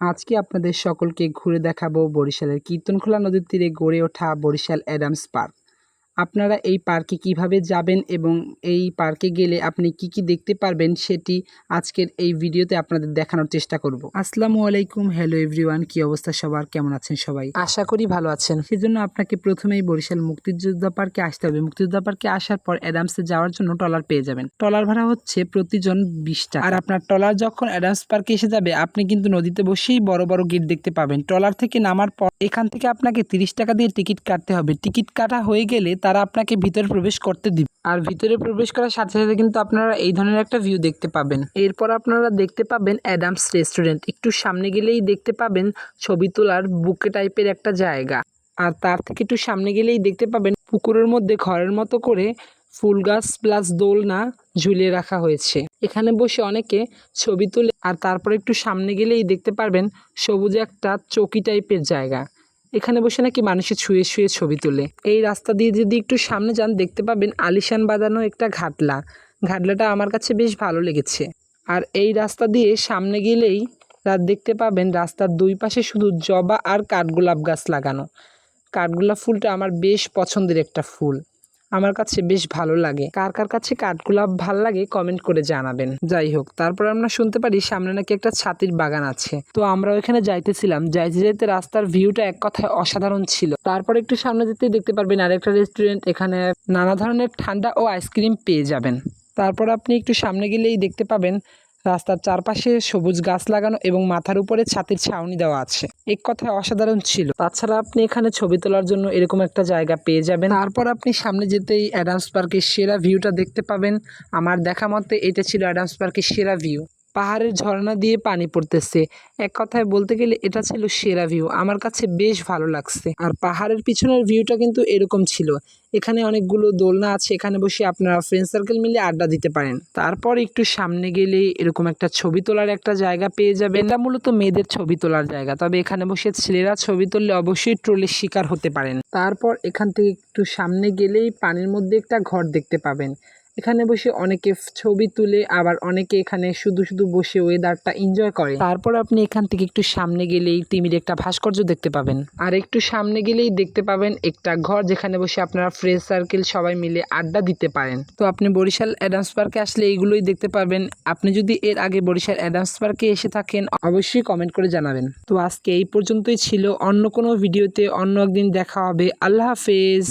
আজকে আপনাদের সকলকে ঘুরে দেখাবো বরিশালের কীর্তনখোলা নদীর তীরে গড়ে ওঠা বরিশাল অ্যাডামস পার্ক। আপনারা এই পার্কে কিভাবে যাবেন এবং এই পার্কে গেলে আপনি কি দেখতে পারবেন সেটি আজকের এই ভিডিওতে আপনাদের দেখানোর চেষ্টা করব। আসসালামু আলাইকুম, হ্যালো এভরিওয়ান, কি অবস্থা সবার, কেমন আছেন সবাই? আশা করি ভালো আছেন। সেজন্য আপনাকে প্রথমেই বরিশাল মুক্তিযোদ্ধা পার্কে আসতে হবে। মুক্তিযোদ্ধা পার্কে আসার পর অ্যাডামসে যাওয়ার জন্য ট্রলার পেয়ে যাবেন। ট্রলার ভাড়া হচ্ছে প্রতিজন 20 টাকা। আর আপনার ট্রলার যখন অ্যাডামস পার্কে এসে যাবে আপনি কিন্তু নদীতে বসেই বড় বড় গেট দেখতে পাবেন। ট্রলার থেকে নামার পর এখান থেকে আপনাকে 30 টাকা দিয়ে টিকিট কাটতে হবে। টিকিট কাটা হয়ে গেলে তারা আপনাকে ভিতরে প্রবেশ করতে দিবে। আর ভিতরে প্রবেশ করার সাথে সাথে কিন্তু আপনারা এই ধরনের একটা ভিউ দেখতে পাবেন। এরপর আপনারা দেখতে পাবেন অ্যাডামস রেস্টুরেন্ট। একটু সামনে গেলেই দেখতে পাবেন ছবি তোলার বুকে টাইপের একটা জায়গা। আর তার থেকে একটু সামনে গেলেই দেখতে পাবেন পুকুরের মধ্যে ঘরের মতো করে ফুল গাছ প্লাস দোলনা ঝুলিয়ে রাখা হয়েছে। এখানে বসে অনেকে ছবি তোলে। আর তারপরে একটু সামনে গেলেই দেখতে পারবেন সবুজ একটা চৌকি টাইপের জায়গা। এখানে বসে নাকি মানুষে শুয়ে শুয়ে ছবি তোলে। এই রাস্তা দিয়ে যদি একটু সামনে যান দেখতে পাবেন আলিশান বাঁধানো একটা ঘাটলা। ঘাটলাটা আমার কাছে বেশ ভালো লেগেছে। আর এই রাস্তা দিয়ে সামনে গেলেই দেখতে পাবেন রাস্তার দুই পাশে শুধু জবা আর কাঠগোলাপ গাছ লাগানো। কাঠগোলাপ ফুলটা আমার বেশ পছন্দের একটা ফুল, আমার কাছে বেশ ভালো লাগে। কার কার কাছে কাঠগোলাপ ভাল লাগে কমেন্ট করে জানাবেন। যাই হোক, তারপর আমরা শুনতে পারি সামনে নাকি একটা ছাতির বাগান আছে। তো আমরা ওইখানে যাইতেছিলাম, যাইতে যাইতে রাস্তার ভিউটা এক কথায় অসাধারণ ছিল। তারপর একটু সামনে যেতে দেখতে পারবেন আরেকটা রেস্টুরেন্ট। এখানে নানা ধরনের ঠান্ডা ও আইসক্রিম পেয়ে যাবেন। তারপর আপনি একটু সামনে গেলেই দেখতে পাবেন রাস্তার চারপাশে সবুজ গাছ লাগানো এবং মাথার উপরে ছাতির ছাউনি দেওয়া আছে। এক কথায় অসাধারণ ছিল। তাছাড়া আপনি এখানে ছবি তোলার জন্য এরকম একটা জায়গা পেয়ে যাবেন। তারপর আপনি সামনে যেতেই অ্যাডামস পার্কের সেরা ভিউটা দেখতে পাবেন। আমার দেখা মতে এটা ছিল অ্যাডামস পার্কের সেরা ভিউ। পাহাড়ের ঝর্ণা দিয়ে পানি পড়তেছে। এক কথায় বলতে গেলে এটা ছিল সেরা ভিউ, আমার কাছে বেশ ভালো লাগছে। আর পাহাড়ের পিছনের ভিউটা কিন্তু এরকম ছিল। এখানে অনেকগুলো দোলনা আছে, এখানে বসে আপনারা ফ্রেন্ড সার্কেল মিলে আড্ডা দিতে পারেন। তারপর একটু সামনে গেলে এরকম একটা ছবি তোলার একটা জায়গা পেয়ে যাবেন। এটা মূলত মেয়েদের ছবি তোলার জায়গা, তবে এখানে বসে ছেলেরা ছবি তুললে অবশ্যই ট্রোলের শিকার হতে পারেন। তারপর এখান থেকে একটু সামনে গেলেই পানির মধ্যে একটা ঘর দেখতে পাবেন। এখানে বসে অনেকে ছবি তুলে, আবার অনেকে এখানে শুধু শুধু বসে ওয়েদারটা এনজয় করে। তারপর আপনি এখান থেকে একটু সামনে গেলেই তিমির একটা ভাস্কর্য দেখতে পাবেন। আর একটু সামনে গেলেই দেখতে পাবেন একটা ঘর, যেখানে বসে আপনারা ফ্রেন্ড সার্কেল সবাই মিলে আড্ডা দিতে পারেন। তো আপনি বরিশাল অ্যাডামস পার্কে আসলে এইগুলোই দেখতে পাবেন। আপনি যদি এর আগে বরিশাল অ্যাডামস পার্কে এসে থাকেন অবশ্যই কমেন্ট করে জানাবেন। তো আজকে এই পর্যন্তই ছিল। অন্য কোনো ভিডিওতে অন্য একদিন দেখা হবে। আল্লাহ হাফেজ।